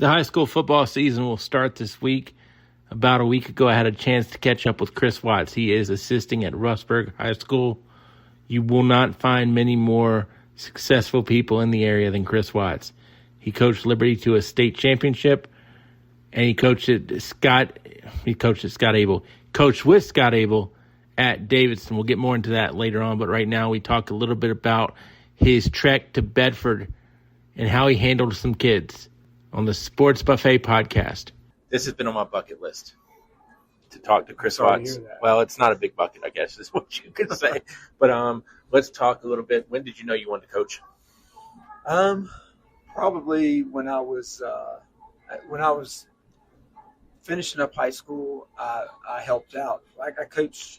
The high school football season will start this week. About a week ago, I had a chance to catch up with Chris Watts. He is assisting at Rustburg High School. You will not find many more successful people in the area than Chris Watts. He coached Liberty to a state championship, and he coached with Scott Abel at Davidson. We'll get more into that later on, but right now we talk a little bit about his trek to Bedford and how he handled some kids on the Sports Buffet podcast. This has been on my bucket list, to talk to Chris Watts. Well, it's not a big bucket, I guess, is what you could say. But let's talk a little bit. When did you know you wanted to coach? Probably when I was finishing up high school. I helped out. I coached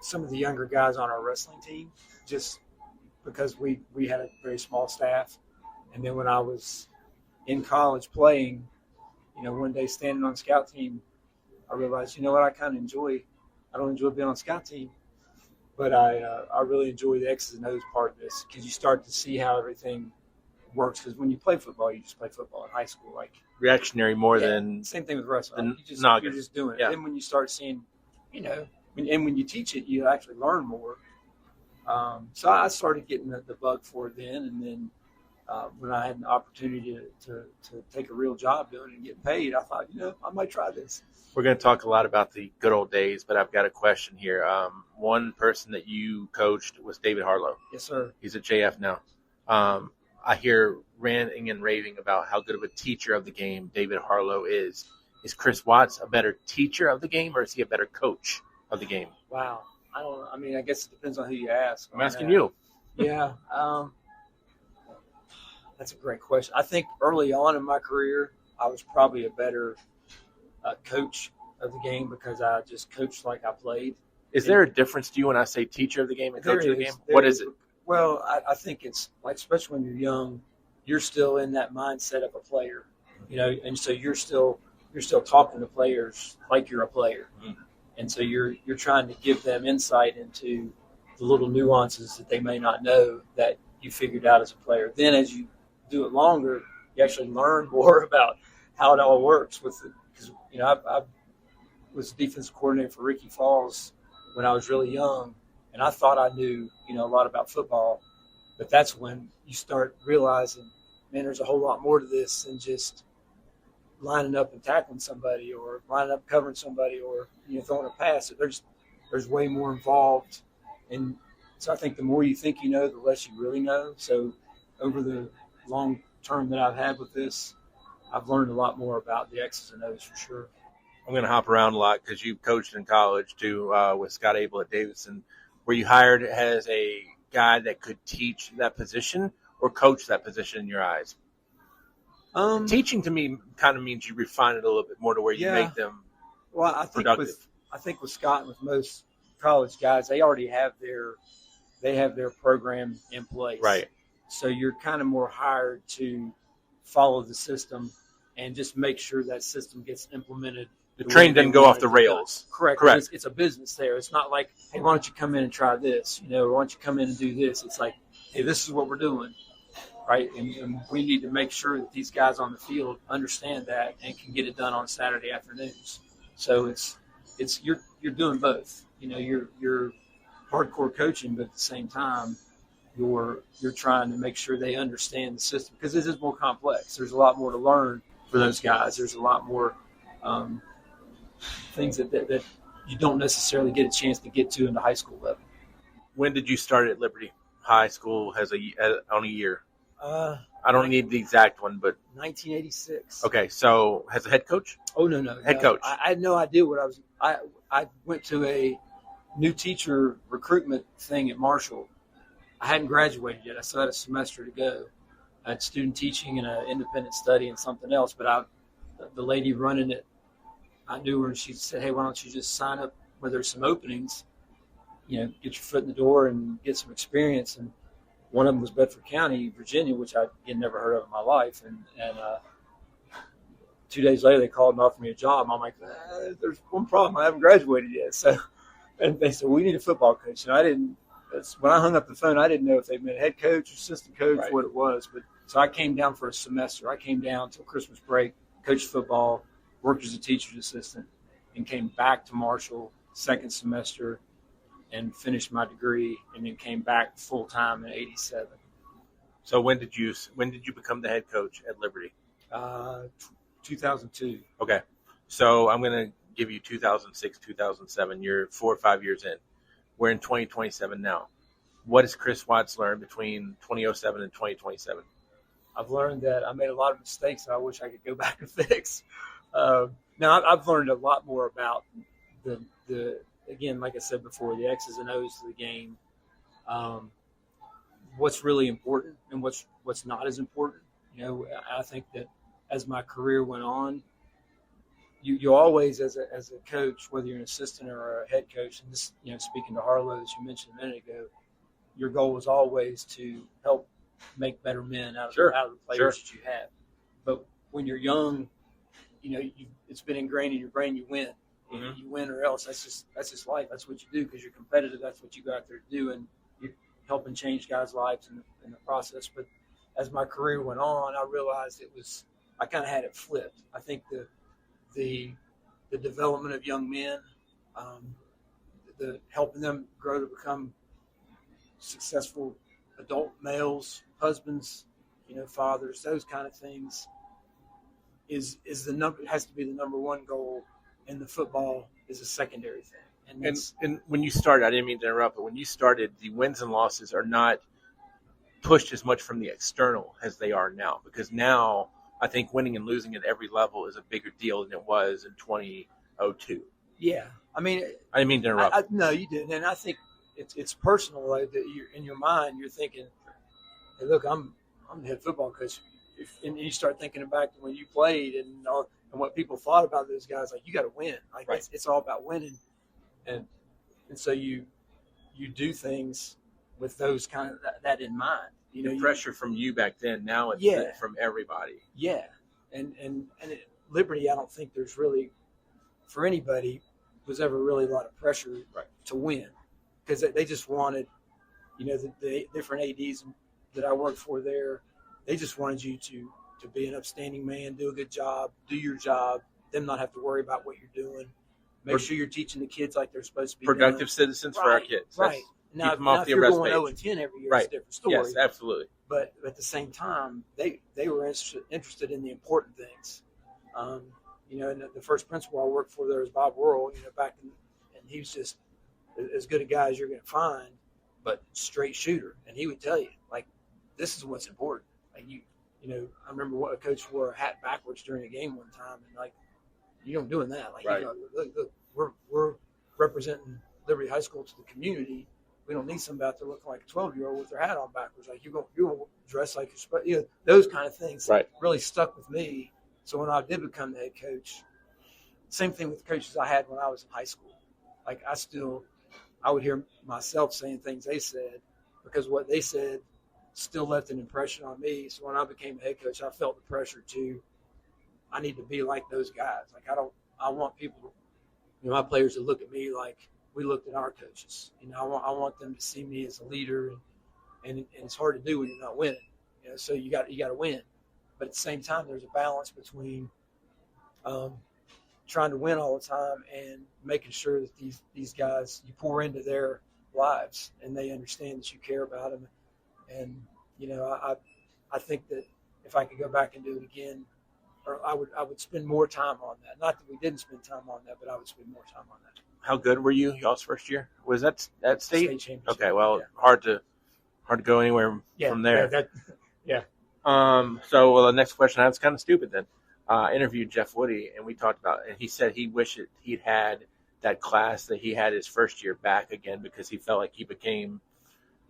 some of the younger guys on our wrestling team, just because we had a very small staff. And then when I was in college playing, one day standing on scout team, I realized, what I kind of enjoy. I don't enjoy being on scout team, but I really enjoy the X's and O's part of this, because you start to see how everything works. Because when you play football, you just play football in high school, like reactionary more than same thing with wrestling. You're just doing it. Yeah. Then when you start seeing, and when you teach it, you actually learn more. So I started getting the bug for it then, and then. When I had an opportunity to take a real job doing it and get paid, I thought, I might try this. We're going to talk a lot about the good old days, but I've got a question here. One person that you coached was David Harlow. Yes, sir. He's at JF now. I hear ranting and raving about how good of a teacher of the game David Harlow is. Is Chris Watts a better teacher of the game, or is he a better coach of the game? Wow. I guess it depends on who you ask. I'm asking you. Yeah. That's a great question. I think early on in my career, I was probably a better coach of the game, because I just coached like I played. Is there a difference to you when I say teacher of the game and coach of the game? What is it? Well, I think it's like, especially when you're young, you're still in that mindset of a player, and so you're still talking to players like you're a player. Mm-hmm. And so you're trying to give them insight into the little nuances that they may not know that you figured out as a player. Then as you do it longer, you actually learn more about how it all works with it. Because I was defensive coordinator for Ricky Falls when I was really young, and I thought I knew a lot about football, but that's when you start realizing, man, there's a whole lot more to this than just lining up and tackling somebody, or lining up covering somebody, or throwing a pass. There's way more involved, and so I think the more you think you know, the less you really know. So over the long term that I've had with this, I've learned a lot more about the X's and O's for sure. I'm going to hop around a lot because you coached in college too with Scott Abel at Davidson. Were you hired as a guy that could teach that position or coach that position in your eyes? Teaching to me kind of means you refine it a little bit more to where you make them productive. I think with Scott and with most college guys, they already have their program in place. Right. So you're kind of more hired to follow the system and just make sure that system gets implemented. The train doesn't go off the rails. Correct. It's a business there. It's not like, hey, why don't you come in and try this? Or why don't you come in and do this? It's like, hey, this is what we're doing, right? And we need to make sure that these guys on the field understand that and can get it done on Saturday afternoons. So it's you're doing both. You're hardcore coaching, but at the same time, you're trying to make sure they understand the system, because this is more complex. There's a lot more to learn for those guys. There's a lot more things that you don't necessarily get a chance to get to in the high school level. When did you start at Liberty High School on a year? I don't need the exact one, but 1986. Okay, so as a head coach? Oh no. Head coach. I had no idea what I was. I went to a new teacher recruitment thing at Marshall. I hadn't graduated yet. I still had a semester to go. I had student teaching and an independent study and something else. But the lady running it, I knew her, and she said, "Hey, why don't you just sign up where there's some openings? Get your foot in the door and get some experience." And one of them was Bedford County, Virginia, which I had never heard of in my life. And 2 days later, they called and offered me a job. I'm like, there's one problem. I haven't graduated yet. So, and they said, we need a football coach. And when I hung up the phone, I didn't know if they meant head coach, assistant coach, right, what it was. But so I came down for a semester. I came down till Christmas break coached football, worked as a teacher's assistant, and came back to Marshall second semester and finished my degree, and then came back full time in '87. So when did you become the head coach at Liberty? 2002. Okay. So I'm going to give you 2006, 2007. You're 4 or 5 years in. We're in 2027 now. What has Chris Watts learned between 2007 and 2027? I've learned that I made a lot of mistakes that I wish I could go back and fix. Now, I've learned a lot more about the again, like I said before, the X's and O's of the game, what's really important and what's not as important. I think that as my career went on, you always, as a coach, whether you're an assistant or a head coach, and this, speaking to Harlow, as you mentioned a minute ago, your goal was always to help make better men out of the players that you have. But when you're young, it's been ingrained in your brain. You win, you win or else. That's just life. That's what you do because you're competitive. That's what you go out there to do, and you're helping change guys' lives in the process. But as my career went on, I realized I kind of had it flipped. I think the development of young men, the helping them grow to become successful adult males, husbands, fathers, those kind of things has to be the number one goal, and the football is a secondary thing. And when you started, I didn't mean to interrupt, but when you started, the wins and losses are not pushed as much from the external as they are now, because now I think winning and losing at every level is a bigger deal than it was in 2002. Yeah, I mean, I didn't mean to interrupt. No, you didn't, and I think it's personal. Like, that you're in your mind, you're thinking, "Hey, look, I'm the head football coach," and you start thinking back to when you played and what people thought about those guys. Like, you got to win. Like, right. It's all about winning, and so you do things with those kind of that in mind. The pressure from you back then, now it's from everybody. Yeah, and at Liberty, I don't think there's really, for anybody, was ever really a lot of pressure to win, because they just wanted, the different ADs that I worked for there, they just wanted you to be an upstanding man, do a good job, do your job, them not have to worry about what you're doing, make sure you're teaching the kids like they're supposed to be productive citizens for our kids. Right. Now, keep them off if the you're arrest going page. 0-10 every year, it's a different story. Yes, absolutely. But at the same time, they were interested in the important things. And the first principal I worked for there was Bob Worrell, back in, and he was just as good a guy as you're going to find, but straight shooter. And he would tell you, like, this is what's important. Like, I remember a coach wore a hat backwards during a game one time, and like, you don't doing that. Like, look, we're representing Liberty High School to the community. We don't need somebody out there looking like a 12-year-old with their hat on backwards. Like, you'll dress like you're those kind of things really stuck with me. So when I did become the head coach, same thing with the coaches I had when I was in high school. Like, I would hear myself saying things they said, because what they said still left an impression on me. So when I became a head coach, I felt the pressure I need to be like those guys. Like, I want people, my players to look at me like we looked at our coaches. I want them to see me as a leader, and it's hard to do when you're not winning. So you got to win, but at the same time, there's a balance between trying to win all the time and making sure that these guys, you pour into their lives and they understand that you care about them. And I think that if I could go back and do it again, or I would spend more time on that. Not that we didn't spend time on that, but I would spend more time on that. How good were you y'all's first year? Was that state? State championship. Okay, well, hard to go anywhere from there. So the next question I have is kind of stupid then. I interviewed Jeff Woody, and we talked about it, and he said he wished he'd had that class that he had his first year back again, because he felt like he became,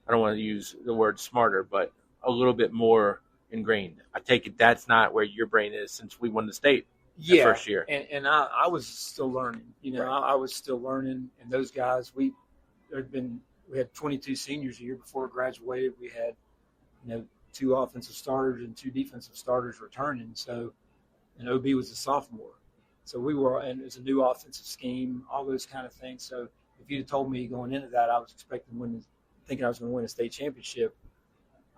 I don't want to use the word smarter, but a little bit more ingrained. I take it that's not where your brain is, since we won the state the first year. And I was still learning. I was still learning, and those guys, we had 22 seniors a year before we graduated. We had 2 offensive starters and 2 defensive starters returning. So, and OB was a sophomore. So and it was a new offensive scheme, all those kind of things. So if you'd have told me going into that, I was thinking I was going to win a state championship,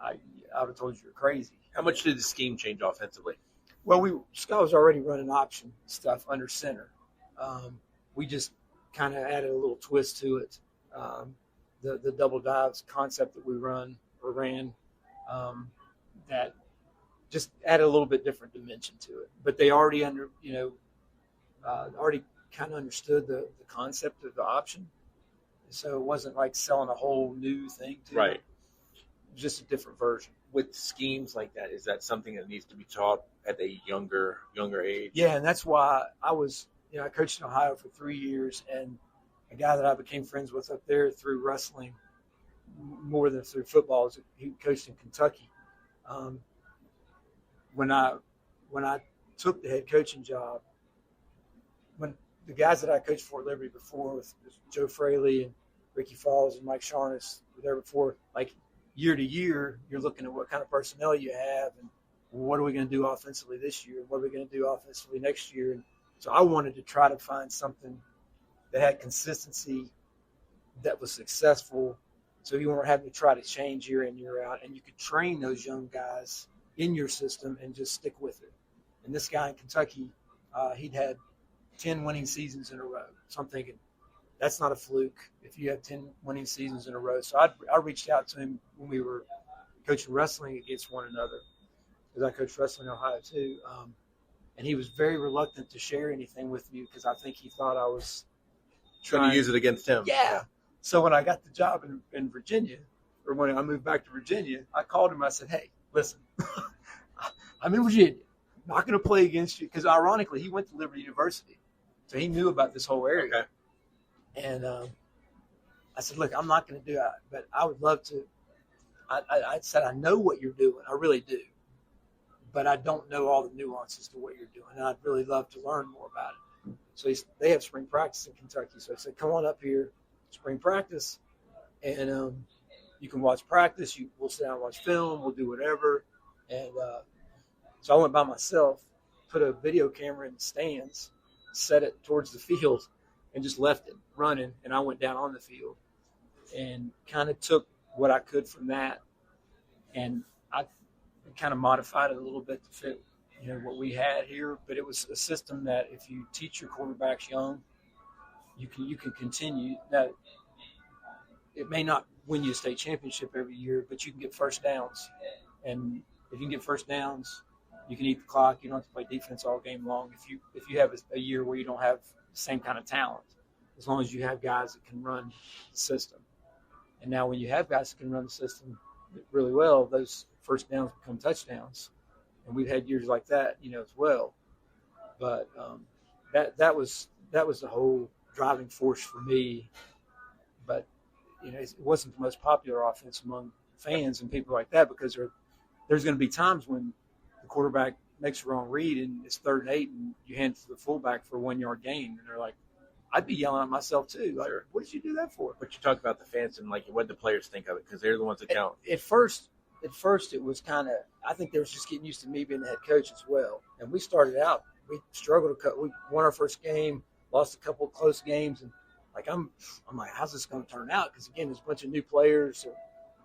I would have told you you're crazy. How much did the scheme change offensively? Well, Scott was already running option stuff under center. We just kind of added a little twist to it. The double dives concept that we ran, that just added a little bit different dimension to it. But they already already kind of understood the concept of the option, so it wasn't like selling a whole new thing to them. Just a different version. With schemes like that, is that something that needs to be taught at a younger age? Yeah, and that's why I coached in Ohio for 3 years, and a guy that I became friends with up there through wrestling more than through football, he coached in Kentucky. When I took the head coaching job, when the guys that I coached for at Liberty before, with Joe Fraley and Ricky Falls and Mike Sharness, were there before, like year to year, you're looking at what kind of personnel you have and what are we going to do offensively this year? What are we going to do offensively next year? And so I wanted to try to find something that had consistency, that was successful, so you weren't having to try to change year in, year out, and you could train those young guys in your system and just stick with it. And this guy in Kentucky, he'd had 10 winning seasons in a row. So I'm thinking, that's not a fluke if you have 10 winning seasons in a row. So I reached out to him when we were coaching wrestling against one another, because I coached wrestling in Ohio too. And he was very reluctant to share anything with me because I think he thought I was trying to use it against him. Yeah. So when I got the job in Virginia, or when I moved back to Virginia, I called him. I said, hey, listen, I'm in Virginia. I'm not going to play against you. Because ironically, he went to Liberty University. So he knew about this whole area. Okay. And I said, look, I'm not going to do it, but I would love to. I said, I know what you're doing. I really do. But I don't know all the nuances to what you're doing. And I'd really love to learn more about it. So they have spring practice in Kentucky. So I said, come on up here, spring practice, and you can watch practice. We'll sit down and watch film. We'll do whatever. And so I went by myself, put a video camera in the stands, set it towards the field, and just left it running. And I went down on the field and kind of took what I could from that, and I kind of modified it a little bit to fit what we had here. But it was a system that if you teach your quarterbacks young, you can continue. That it may not win you a state championship every year, but you can get first downs. And if you can get first downs, you can eat the clock. You don't have to play defense all game long. If you have a year where you don't have the same kind of talent, as long as you have guys that can run the system. And now when you have guys that can run the system really well, those first downs become touchdowns. And we've had years like that, as well. But that was the whole driving force for me. But it wasn't the most popular offense among fans and people like that, because there's going to be times when the quarterback makes a wrong read and it's 3rd and 8, and you hand it to the fullback for a 1-yard gain, and they're like, I'd be yelling at myself too. Like, what did you do that for? But you talk about the fans and what the players think of it, because they're the ones that count. At first it was kind of, I think they was just getting used to me being the head coach as well. And we started out, we struggled we won our first game, lost a couple of close games, and I'm like, how's this going to turn out? Because again, there's a bunch of new players.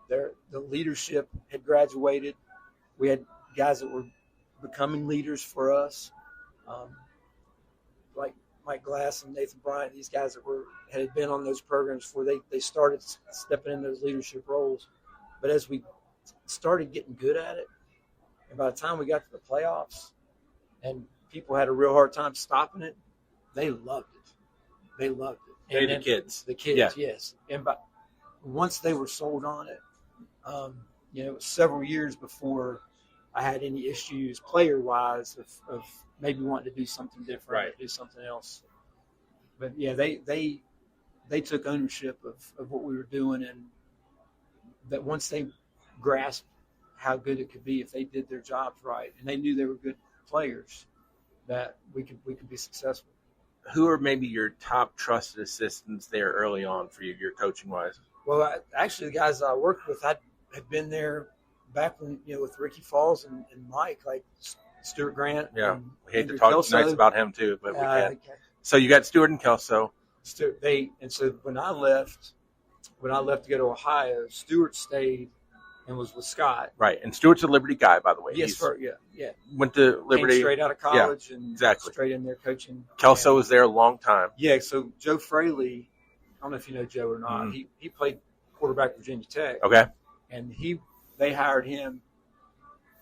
The leadership had graduated. We had guys that were becoming leaders for us, like Mike Glass and Nathan Bryant. These guys that had been on those programs before they started stepping in those leadership roles. But as we started getting good at it, and by the time we got to the playoffs, and people had a real hard time stopping it, they loved it. They loved it. And the kids. The kids, yeah. Yes. And once they were sold on it, it was several years before I had any issues player-wise of maybe wanting to do something different, right, do something else. But, yeah, they took ownership of what we were doing, and that once they grasped how good it could be if they did their jobs right, and they knew they were good players, that we could be successful. Who are maybe your top trusted assistants there early on for you, your coaching-wise? Well, actually, the guys I worked with, I had been there back when, with Ricky Falls and Mike, like Stuart Grant. Yeah, and we hate Andrew to talk Kelso. nice about him too, but we can't. Okay. So you got Stuart and Kelso. So when I left to go to Ohio, Stuart stayed and was with Scott. Right. And Stewart's a Liberty guy, by the way. Yes, yeah. Went to Liberty. Came straight out of college and exactly. straight in there coaching. Kelso was there a long time. Yeah, so Joe Fraley, I don't know if you know Joe or not. Mm-hmm. He played quarterback at Virginia Tech. Okay. And they hired him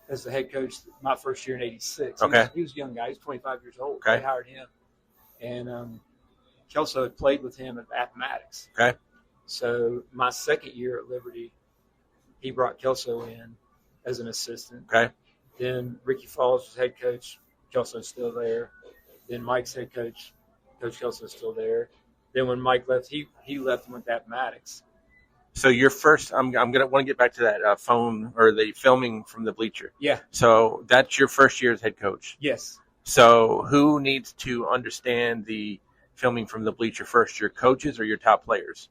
as the head coach my first year in '86. Okay. He was a young guy. He was 25 years old. Okay. They hired him. And Kelso had played with him at Appomattox. Okay. So my second year at Liberty, he brought Kelso in as an assistant. Okay. Then Ricky Falls was head coach. Kelso's still there. Then Mike's head coach. Coach Kelso's still there. Then when Mike left, he left and went to Appomattox. So your first, I'm gonna want to get back to that phone or the filming from the bleacher. Yeah. So that's your first year as head coach. Yes. So who needs to understand the filming from the bleacher first? Your coaches or your top players?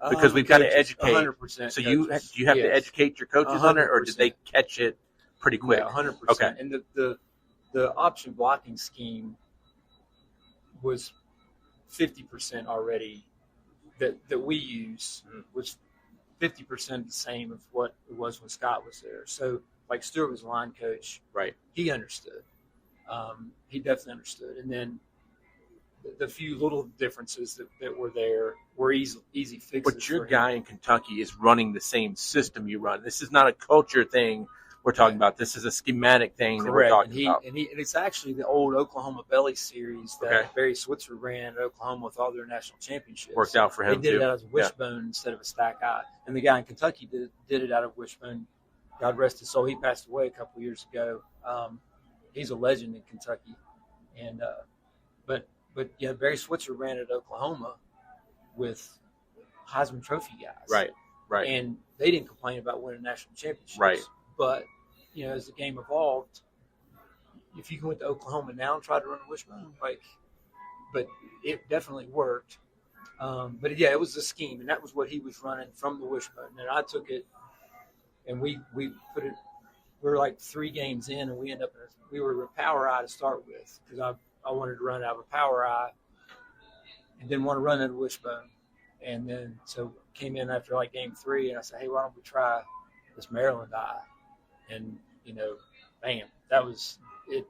Because we've got to educate. 100%. So do you have to educate your coaches 100%. On it, or did they catch it pretty quick? Yeah, 100%. Okay. And the option blocking scheme was 50% already that we use was 50% the same of what it was when Scott was there. So like Stewart was a line coach. Right. He understood. He definitely understood. And then the few little differences that were there were easy fixes. But your guy in Kentucky is running the same system you run. This is not a culture thing we're talking about. This is a schematic thing that we're talking about. And it's actually the old Oklahoma Belly series that Barry Switzer ran at Oklahoma with all their national championships. Worked out for him, They did it out of wishbone instead of a stack eye. And the guy in Kentucky did it out of wishbone. God rest his soul. He passed away a couple years ago. He's a legend in Kentucky. And but yeah, Barry Switzer ran at Oklahoma with Heisman Trophy guys. Right. And they didn't complain about winning national championships. Right. But, as the game evolved, if you went to Oklahoma now and tried to run a wishbone, but it definitely worked. But yeah, it was a scheme, and that was what he was running from the wishbone. And I took it, and we put it. We were like 3 games in, and we were a power eye to start with because I wanted to run out of a power eye, and didn't want to run at a wishbone. And then so came in after like game 3, and I said, hey, why don't we try this Maryland eye? And bam, that was it.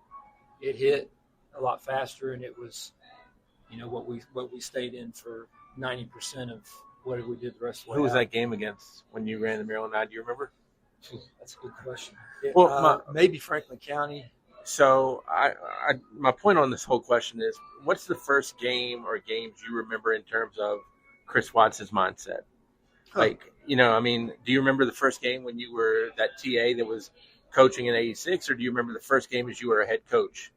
It hit a lot faster, and it was, what we stayed in for 90% of what we did the rest of the way. Who was out. that game against when you ran the Maryland eye? Do you remember? That's a good question. Maybe Franklin County. So my point on this whole question is, what's the first game or games you remember in terms of Chris Watts' mindset? Like, do you remember the first game when you were that TA that was coaching in '86, or do you remember the first game as you were a head coach?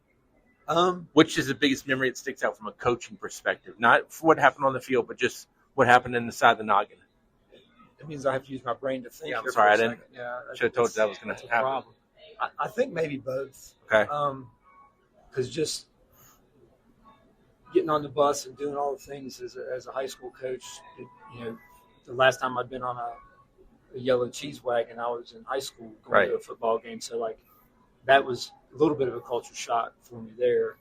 Which is the biggest memory that sticks out from a coaching perspective? Not for what happened on the field, but just what happened inside the noggin. It means I have to use my brain to think. Yeah, I'm sorry, I didn't. Yeah, should have told you that was going to happen. Problem. I think maybe both. Okay. Because just getting on the bus and doing all the things as a high school coach, the last time I'd been on a yellow cheese wagon, I was in high school going to a football game. So that was a little bit of a culture shock for me there,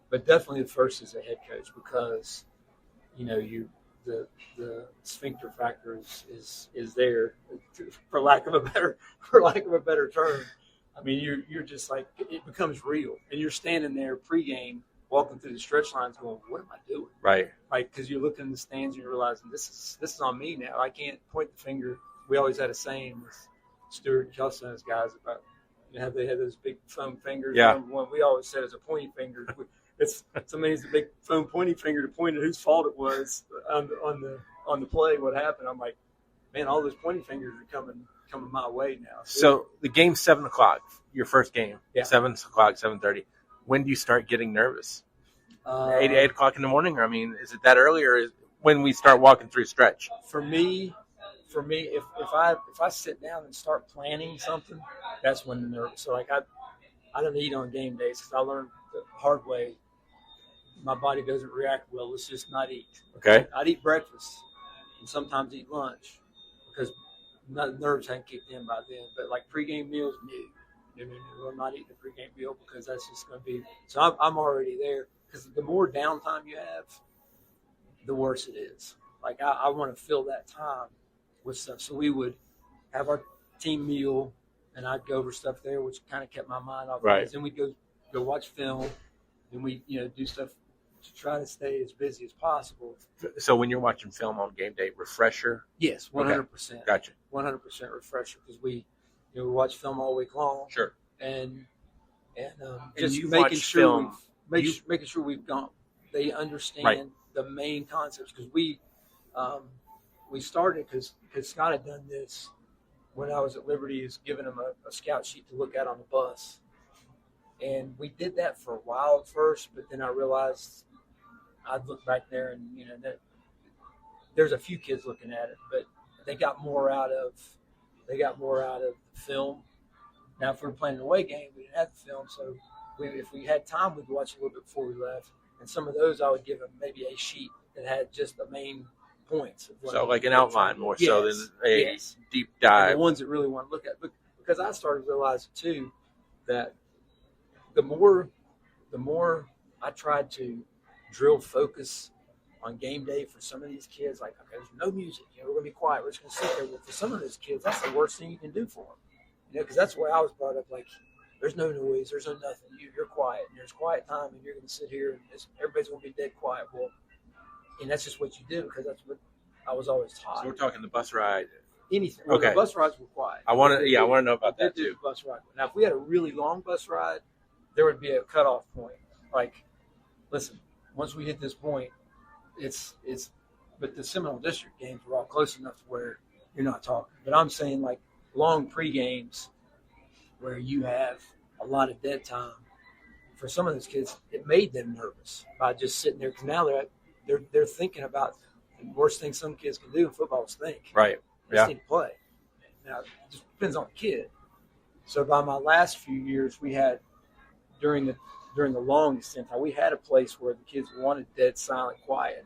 but definitely the first as a head coach because, the sphincter factor is there, for lack of a better term. I mean, you're just like, it becomes real, and you're standing there pregame, walking through the stretch lines, going, "What am I doing?" Right. Because you're looking in the stands and you're realizing this is on me now. I can't point the finger. We always had a saying with Stewart and Kelso and his guys about how they had those big foam fingers. Yeah. One we always said is a pointy finger. Somebody needs a big foam pointy finger to point at whose fault it was on the play. What happened? I'm like, man, all those pointy fingers are coming my way now. So the game's 7:00. Your first game. Yeah. 7:00, 7:30. When do you start getting nervous? 8 o'clock in the morning? Or, is it that early, or is when we start walking through stretch? For me, if I sit down and start planning something, that's when the nerves. So I don't eat on game days because I learned the hard way. My body doesn't react well. Let's just not eat. Okay. I'd eat breakfast and sometimes eat lunch because nerves hadn't kicked in by then. But like pregame meals, no. I'm not eating a pregame meal because that's just going to be. So I'm already there because the more downtime you have, the worse it is. Like I want to fill that time with stuff. So we would have our team meal, and I'd go over stuff there, which kind of kept my mind off Right. things. Then we'd go watch film, and we do stuff to try to stay as busy as possible. So when you're watching film on game day, refresher? Yes, 100%. Gotcha. 100% refresher, because we watch film all week long. Sure. And just just making sure making sure we've gone. They understand Right. the main concepts, because we started because Scott had done this when I was at Liberty, is giving them a scout sheet to look at on the bus, and we did that for a while at first, but then I realized I'd look back there and that there's a few kids looking at it, but they got more out of the film. Now, if we were playing an away game, we didn't have the film, so if we had time, we'd watch a little bit before we left. And some of those, I would give them maybe a sheet that had just the main points. So like an outline more so than a deep dive. And the ones that really want to look at. Because I started realizing, too, that the more I tried to drill focus on game day for some of these kids, like, okay, there's no music, we're going to be quiet, we're just going to sit there. Well, for some of those kids, that's the worst thing you can do for them. Because that's where I was brought up, like, there's no noise, there's no nothing. You're quiet, and there's quiet time, and you're going to sit here, and everybody's going to be dead quiet. Well, and that's just what you do, because that's what I was always taught. So we're talking the bus ride. Anything. Well, Okay. The bus rides were quiet. I want to know about that They did too. the bus ride. Now, if we had a really long bus ride, there would be a cutoff point. Like, listen, once we hit this point, but the Seminole District games were all close enough to where you're not talking. But I'm saying, like, long pre-games where you have a lot of dead time. For some of those kids, it made them nervous by just sitting there, because now they're thinking about the worst thing some kids can do in football is think. Right. They just need to play. Now, it just depends on the kid. So by my last few years, we had during the long stint, we had a place where the kids wanted dead, silent, quiet.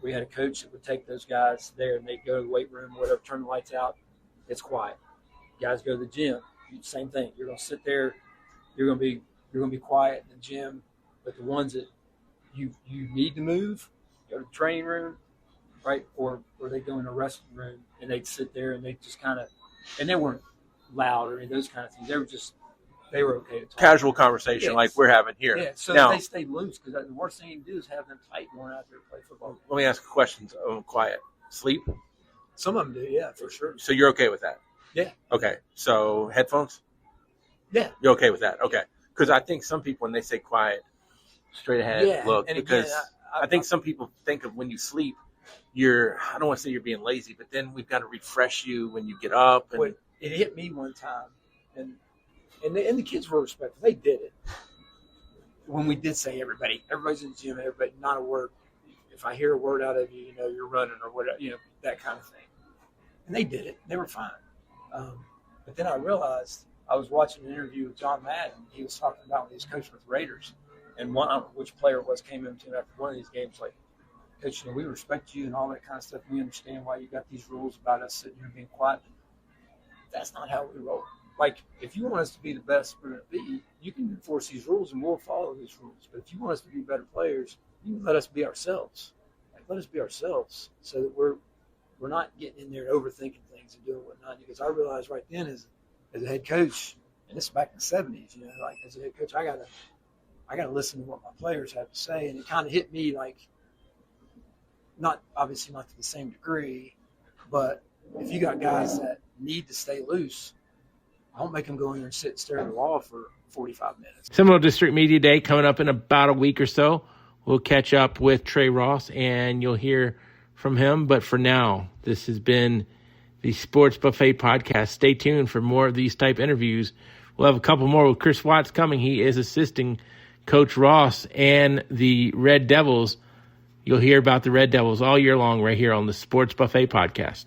We had a coach that would take those guys there, and they'd go to the weight room, whatever, turn the lights out. It's quiet. Guys go to the gym. Same thing. You're going to sit there. You're going to be quiet in the gym. But the ones that you need to move, go to the training room, right? Or they go in a resting room, and they'd sit there, and they just kind of, and they weren't loud or any of those kind of things. They were okay to talk. Casual conversation like we're having here. Yeah, so now, they stay loose, because the worst thing you can do is have them tight going out there to play football. let me ask questions. Quiet. Sleep? Some of them do, yeah, for sure. So you're okay with that? Yeah. Okay. So headphones? Yeah. You're okay with that? Okay. Because I think some people, when they say quiet, straight ahead, look, and because again, I think some people think of when you sleep, I don't want to say you're being lazy, but then we've got to refresh you when you get up. And it hit me one time, and the kids were respectful. They did it. When we did say everybody's in the gym, everybody, not a word. If I hear a word out of you, you're running or whatever, that kind of thing. And they did it. They were fine. But then I realized I was watching an interview with John Madden. He was talking about when he was coaching with the Raiders. And I don't know which player it was, came into him after one of these games like, Coach, we respect you and all that kind of stuff. We understand why you got these rules about us sitting here being quiet. That's not how we roll. Like, if you want us to be the best we're going to be, you can enforce these rules and we'll follow these rules. But if you want us to be better players, you let us be ourselves. Let us be ourselves, so that we're not getting in there and overthinking things and doing whatnot. Because I realized right then, as a head coach, and this is back in the 70s, like as a head coach, I gotta listen to what my players have to say, and it kind of hit me like, obviously not to the same degree, but if you got guys that need to stay loose, I don't make them go in there and sit and stare at the wall for 45 minutes. Seminole District Media Day coming up in about a week or so. We'll catch up with Trey Ross, and you'll hear from him. But for now, this has been the Sports Buffet Podcast. Stay tuned for more of these type interviews. We'll have a couple more with Chris Watts coming. He is assisting Coach Ross and the Red Devils. You'll hear about the Red Devils all year long right here on the Sports Buffet Podcast.